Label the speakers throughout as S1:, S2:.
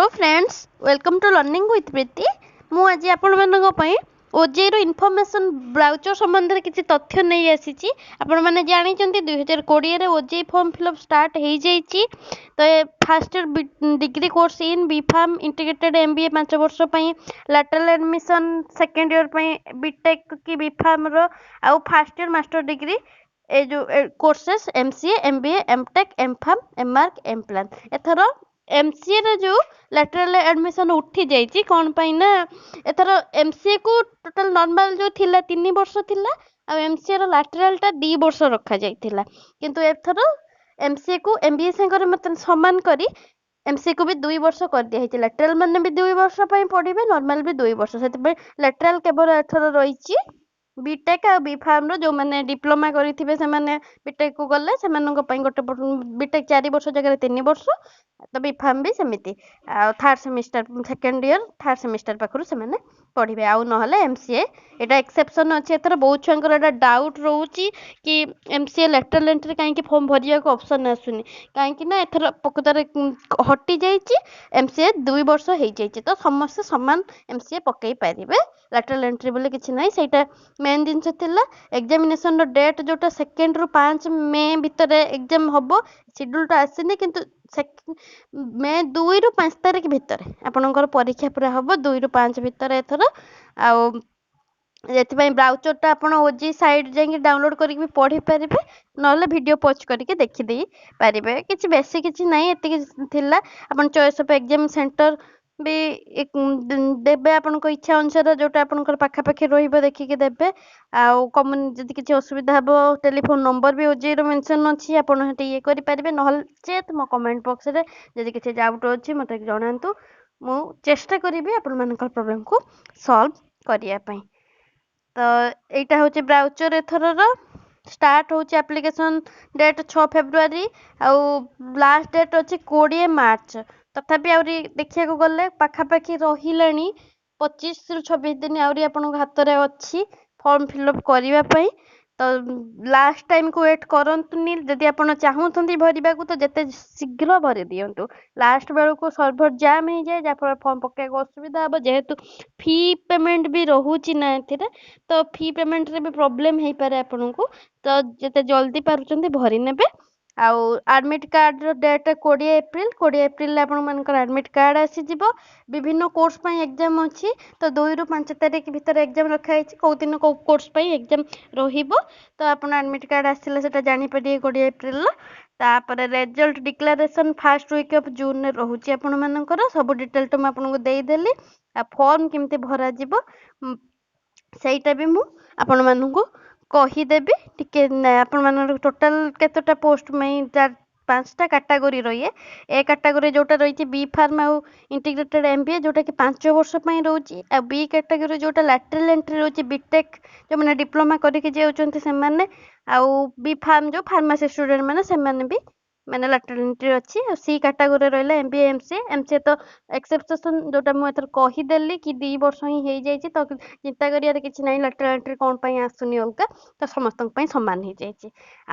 S1: Hello friends welcome to learning with Preeti मु आज आपण मानक पई ओजे रो इन्फॉर्मेशन ब्राउचर संबंध में किसी तथ्य नहीं आसी आपण मैंने जानी 2020 रे ओजे फॉर्म फिलअप स्टार्ट हो जाइए तो first year degree course in B pharm integrated MBA 5 वर्ष पई लैटरल एडमिशन सेकेंड ईयर पई बीटेक की बी फार्म रो आउ फास्ट ईयर मास्टर डिग्री ए जो courses MCA MBA M Tech M Pharm M Arch M Plan either MCA रे जो लैटरल एडमिशन उठी जाइए कौन पाई ना एथर एमसीए को टोटल नॉर्मल जो थिला 3 वर्ष थिला आ एमसीए रो लैटरल टा 2 वर्ष रखा जाइथिला किंतु एथर एमसीए को एमबीए संगर मतलब समान करी एमसीए को भी 2 वर्ष कर दिया है लैटरल माने भी 2 वर्ष पई पढ़िबे नॉर्मल भी 2 वर्ष सेते लैटरल केवल एथर रहिछि बीटेक आ बी फार्म रो जो माने डिप्लोमा करिथिबे से माने बीटेक को गले से मानको पई गोटे बीटेक 4 वर्ष जगह 3 वर्ष तो बी फार्म भी सेमिति आ third semester second year third semester पाखरु से माने पढ़िबे आउ न हले एमसीए एटा एक्सेप्शन अछि एथर बहुत छंकर एटा डाउट रहउची कि एमसीए लेटरल एंट्री काहे कि फॉर्म भरिया को ऑप्शन आसुनी काहे कि ना एथर पकुतरे हटि जाइची एमसीए 2 वर्ष हे जाइची तो समस्त समान एमसीए पकई पारिबे लेटरल एंट्री बोले किछि नै सेटा मेन जिनस थिला एग्जामिनेशन रो डेट जोटा सेकेंड रु 5 मे भितर एग्जाम हबो शेड्यूल टा आसीनी किंतु मे 2 रु 5 तारिख भितर आपनकर परीक्षा पूरा हबो 2 रु 5 भितर एथर आ जेति ब्राउचर टा आपण ओजी साइट जाई डाउनलोड करके भी पढ़ी पारिबे नले वीडियो पॉज करके देखि देई पारिबे किछि बेसी किछि नै एति थिला आपण चॉइस ऑफ एग्जाम सेंटर भी देबे आपण को इच्छा अनुसार जोटा आपण पाखा पाखी रहिबो देखिके देबे आ कमन जदि किछि असुविधा हबो टेलीफोन नंबर भी ओजे रो मेंशन अछि आपण हटे ये करि पारिबे नहल चेत मो कमेंट बॉक्स रे जदि किछि डाउट अछि मते जणांतु मु चेष्टा करिबे आपण मानकर प्रॉब्लम को सॉल्व करिया पई तो एटा होचे ब्राउचर एथर रो स्टार्ट होचे एप्लीकेशन डेट 6 फेब्रुआरी आ लास्ट डेट अछि 20 मार्च तथापि आउरी देखिया को गले पाखा पाखी रहिलानी 25 रु 26 दिन आउरी आपन हाथ रे अछि फॉर्म फिलअप करिवा पई तो लास्ट टाइम को वेट करंतुनी जदि आपन चाहउथंती भरिबा को तो जते शीघ्र भरि दियंतु लास्ट बेल को सर्वर जाम हे जाय जा फॉर्म पक्के को असुविधा हबो जेहेतु फी पेमेंट भी रहउची ना एथिरे तो फी पेमेंट रे भी प्रॉब्लम हे पारे आपन को तो जते जल्दी पारुचंती भरि नेबे आउ एडमिट कार्ड रो डेट 20 एप्रिल आपण मानकर एडमिट कार्ड आसी जिवो विभिन्न कोर्स पई एग्जाम अछि तो 2 रु 5 तारिख भीतर एग्जाम रखा है को दिन को कोर्स पई एग्जाम रहिबो तो आपण एडमिट कार्ड आसिले सेटा जानि पड़िए 20 एप्रिल तापर result declaration first week of June रे रहउची आपण मानकर सब डिटेल तो म आपण को देई देली आ फॉर्म केमते भरा जिवो सेटा भी मु आपण मानन को कहीदेवी टिके आपण मान टोटाल केतटा पोस्ट में 5टा कैटेगरी रही ए कैटेगरी जोटा रही बी फार्म आउ इंटीग्रेटेड एमबीए जोटा कि 5 वर्ष पई रहउची आ बी कैटेगरी जोटा लैटरल एंट्री रहउची बीटेक जो माने डिप्लोमा करके जाउचंती से माने आउ बी फार्म जो फार्मेसी स्टूडेंट माने से माने भी माने लैटरल एंट्री अछि आ सी कैटेगरी रहले एमबीए एमसीए तो एक्सेप्शन जोटा मु एथर कहि देली कि 2 वर्ष ही हे जाइछि तो चिंता करियार किछि नै लैटरल एंट्री कोन पई आसुनी अलका तो समस्त पई समान हे जाइछि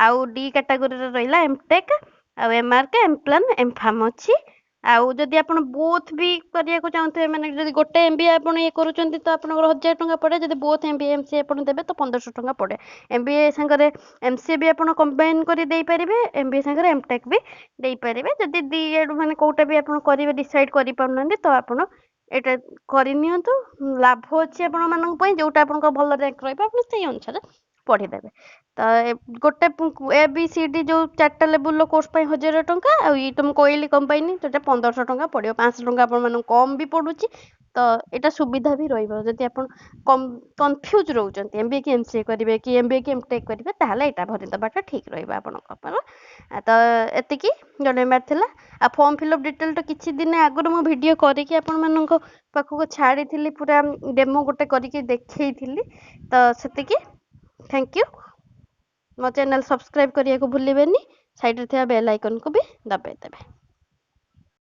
S1: आउ डी कैटेगरी रे रहला एमटेक आ एमआरक एमप्लान एमफार्म अछि आउ जदि आपण बोथ भी करिया को चाहते माने जदि गोटे एमबीए आपण ये करूचंती तो आपण 1000 टका पड़े जदि बोथ एमबीए एमसीए आपण देबे तो 1500 टका पड़े एमबीए संगरे एमसीए भी आपण कंबाइन करी देई परिबे एमबीए संगरे एमटेक भी देई परिबे जदि दी एडु माने कोटा भी आपण करिवे डिसाइड करि पाउनंदी तो आपण एटा करि नियंतु लाभ अछि आपण मानक पई जोटा आपण को भल रैंक रहबे आपण सेही अनुसार पढ़ी देबे तो गोटे ए बी सी डी जो 4टा लेवल कोर्स पई 1000 टका आ ई तुम कोइली कंबाइन तोटा 1500 टका पड़ियो 500 टका आपण मानक कम भी पडुची तो एटा सुविधा भी रहइबो जदि आपण कंफ्यूज रहउचंती एमबीए की एमसीए करिवे कि एमबीए की एमटेक करिवे ताहले एटा भरि दबाटा ठीक रहइबा आपण कपर तो एतिकी जणेबार थिला आ फॉर्म फिलअप डिटेल तो किछि दिन आगर मो वीडियो करिके आपण मानक पाखको छाड़ी थिली पूरा डेमो गोटे करिके देखैथिली तो सेतिकी थैंक यू मो चैनल सब्सक्राइब करिया को भूलिबेनी साइड रे बेल आइकन को भी दबाइ देबे।